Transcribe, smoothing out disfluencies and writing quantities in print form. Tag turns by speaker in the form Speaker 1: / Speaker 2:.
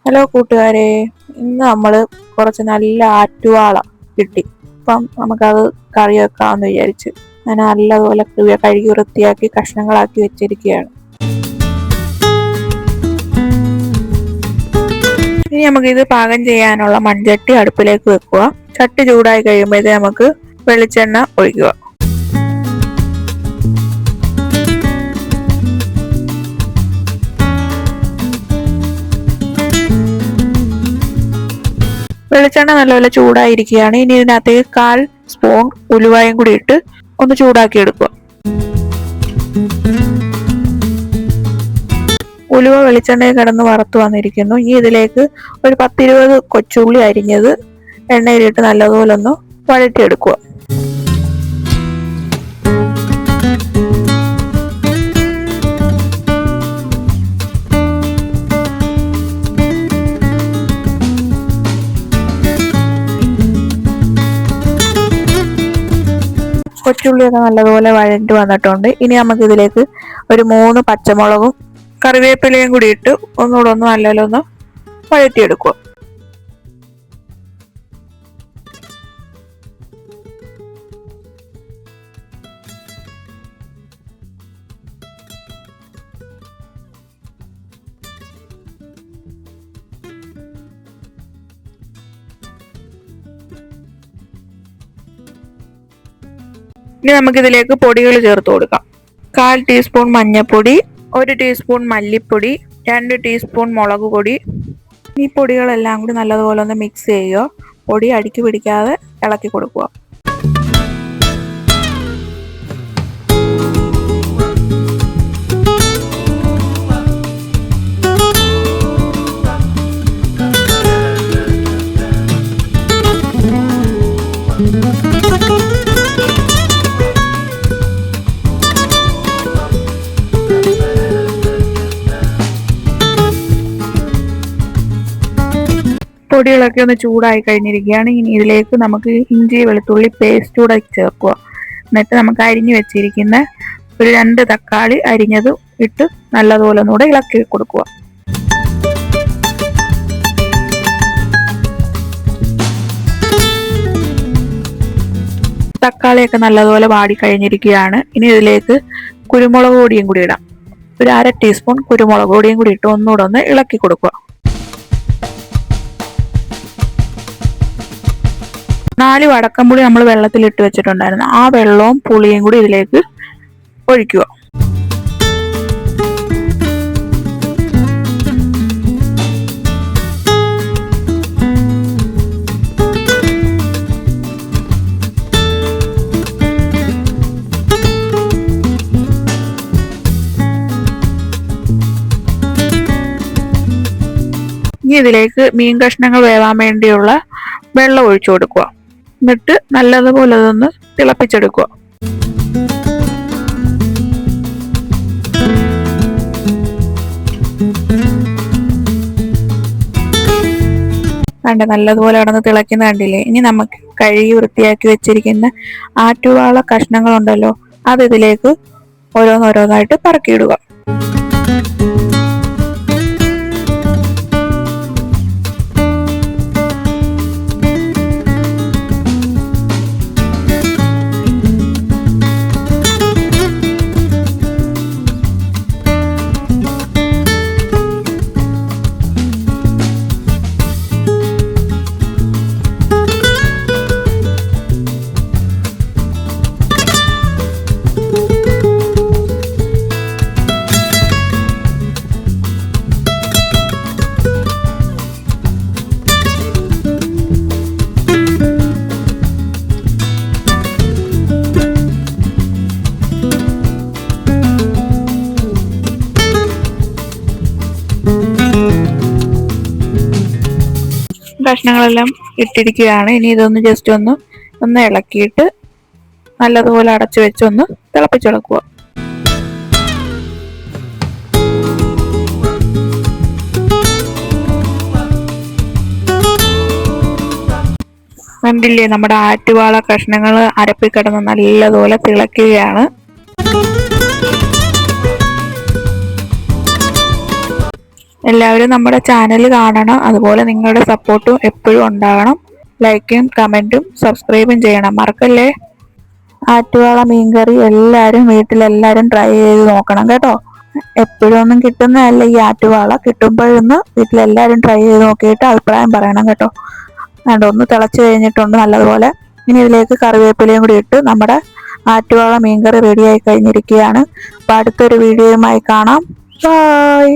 Speaker 1: Hello കൂട്ടുകാരെ, ഇന്ന് നമ്മൾ കുറച്ച് നല്ല ആറ്റുവാള കിട്ടി. അപ്പം നമുക്കത് കറി വെക്കാമെന്ന് വിചാരിച്ച് ഞാൻ നല്ലതുപോലെ കഴുകി വൃത്തിയാക്കി കഷ്ണങ്ങളാക്കി വെച്ചിരിക്കുകയാണ്. ഇനി നമുക്കിത് പാകം ചെയ്യാനുള്ള മൺചട്ടി അടുപ്പിലേക്ക് വെക്കുക. ചട്ടി ചൂടായി കഴിയുമ്പോഴത്തേ നമുക്ക് വെളിച്ചെണ്ണ ഒഴിക്കുക. വെളിച്ചെണ്ണ നല്ലപോലെ ചൂടായിരിക്കുകയാണ്. ഇനി ഇതിനകത്തേക്ക് 1/4 സ്പൂൺ ഉലുവയും കൂടി ഇട്ട് ഒന്ന് ചൂടാക്കി എടുക്കുക. ഉലുവ വെളിച്ചെണ്ണയിൽ കിടന്ന് വറുത്ത് വന്നിരിക്കുന്നു. ഇനി ഇതിലേക്ക് ഒരു 10-20 കൊച്ചുള്ളി അരിഞ്ഞത് എണ്ണയിലിട്ട് നല്ലതുപോലെ ഒന്ന് വഴറ്റിയെടുക്കുക. കൊച്ചുള്ളിയൊക്കെ നല്ലതുപോലെ വഴറ്റി വന്നിട്ടുണ്ട്. ഇനി നമുക്ക് ഇതിലേക്ക് ഒരു 3 പച്ചമുളകും കറിവേപ്പിലയും കൂടി ഇട്ട് ഒന്നുകൂടെ നല്ലപോലെ ഒന്ന് വഴറ്റിയെടുക്കുക. ഇനി നമുക്കിതിലേക്ക് പൊടികൾ ചേർത്ത് കൊടുക്കാം. 1/4 ടീസ്പൂൺ മഞ്ഞൾപ്പൊടി, 1 ടീസ്പൂൺ മല്ലിപ്പൊടി, 2 ടീസ്പൂൺ മുളക് പൊടി. ഈ പൊടികളെല്ലാം കൂടി നല്ലതുപോലെ ഒന്ന് മിക്സ് ചെയ്യുക. പൊടി അടുക്കി പിടിക്കാതെ ഇളക്കി കൊടുക്കുക. പൊടികളൊക്കെ ഒന്ന് ചൂടായി കഴിഞ്ഞിരിക്കുകയാണ്. ഇനി ഇതിലേക്ക് നമുക്ക് ഇഞ്ചി വെളുത്തുള്ളി പേസ്റ്റ് കൂടെ ചേർക്കുക. എന്നിട്ട് നമുക്ക് അരിഞ്ഞു വെച്ചിരിക്കുന്ന ഒരു 2 തക്കാളി അരിഞ്ഞത് ഇട്ട് നല്ലതുപോലെ ഒന്നുകൂടെ ഇളക്കി കൊടുക്കുക. തക്കാളിയൊക്കെ നല്ലതുപോലെ വാടി കഴിഞ്ഞിരിക്കുകയാണ്. ഇനി ഇതിലേക്ക് കുരുമുളക് പൊടിയും കൂടി ഇടാം. ഒരു 1/2 ടീസ്പൂൺ കുരുമുളക് പൊടിയും കൂടി ഇട്ട് ഒന്നുകൂടെ ഒന്ന് ഇളക്കി കൊടുക്കുക. 4 വടക്കംപുളി നമ്മൾ വെള്ളത്തിലിട്ട് വെച്ചിട്ടുണ്ടായിരുന്നു. ആ വെള്ളവും പുളിയും കൂടി ഇതിലേക്ക് ഒഴിക്കുക. ഇനി ഇതിലേക്ക് മീൻ കഷ്ണങ്ങൾ വേവാൻ വേണ്ടിയുള്ള വെള്ളം ഒഴിച്ചു കൊടുക്കുക. എന്നിട്ട് നല്ലതുപോലെ അതൊന്ന് തിളപ്പിച്ചെടുക്കുക. നല്ലതുപോലെ കിടന്ന് തിളയ്ക്കുന്ന കണ്ടില്ലേ. ഇനി നമുക്ക് കഴുകി വൃത്തിയാക്കി വെച്ചിരിക്കുന്ന ആറ്റുവാള കഷ്ണങ്ങളുണ്ടല്ലോ, അത് ഇതിലേക്ക് ഓരോന്നോരോന്നായിട്ട് പറക്കിയിടുക. കഷ്ണങ്ങളെല്ലാം ഇട്ടിരിക്കുകയാണ്. ഇനി ഇതൊന്ന് ജസ്റ്റ് ഒന്ന് ഇളക്കിയിട്ട് നല്ലതുപോലെ അടച്ചു വെച്ചൊന്ന് തിളപ്പിച്ചെടുക്കുക. കണ്ടില്ലേ, നമ്മുടെ ആറ്റുവാള കഷ്ണങ്ങൾ അരപ്പിൽ കിടന്ന് നല്ലതുപോലെ തിളക്കുകയാണ്. എല്ലാവരും നമ്മുടെ ചാനൽ കാണണം. അതുപോലെ നിങ്ങളുടെ സപ്പോർട്ടും എപ്പോഴും ഉണ്ടാകണം. ലൈക്കും കമൻറ്റും സബ്സ്ക്രൈബും ചെയ്യണം, മറക്കല്ലേ. ആറ്റുവാള മീൻകറി എല്ലാവരും വീട്ടിലെല്ലാവരും ട്രൈ ചെയ്ത് നോക്കണം കേട്ടോ. എപ്പോഴും ഒന്നും കിട്ടുന്നതല്ല ഈ ആറ്റുവാള. കിട്ടുമ്പോഴൊന്ന് വീട്ടിലെല്ലാവരും ട്രൈ ചെയ്ത് നോക്കിയിട്ട് അഭിപ്രായം പറയണം കേട്ടോ. ഒന്ന് തിളച്ച് കഴിഞ്ഞിട്ടുണ്ട് നല്ലതുപോലെ. ഇനി ഇതിലേക്ക് കറിവേപ്പിലയും കൂടി ഇട്ട് നമ്മുടെ ആറ്റുവാള മീൻകറി റെഡിയായി കഴിഞ്ഞിരിക്കുകയാണ്. അപ്പോൾ അടുത്തൊരു വീഡിയോയുമായി കാണാം. ബൈ.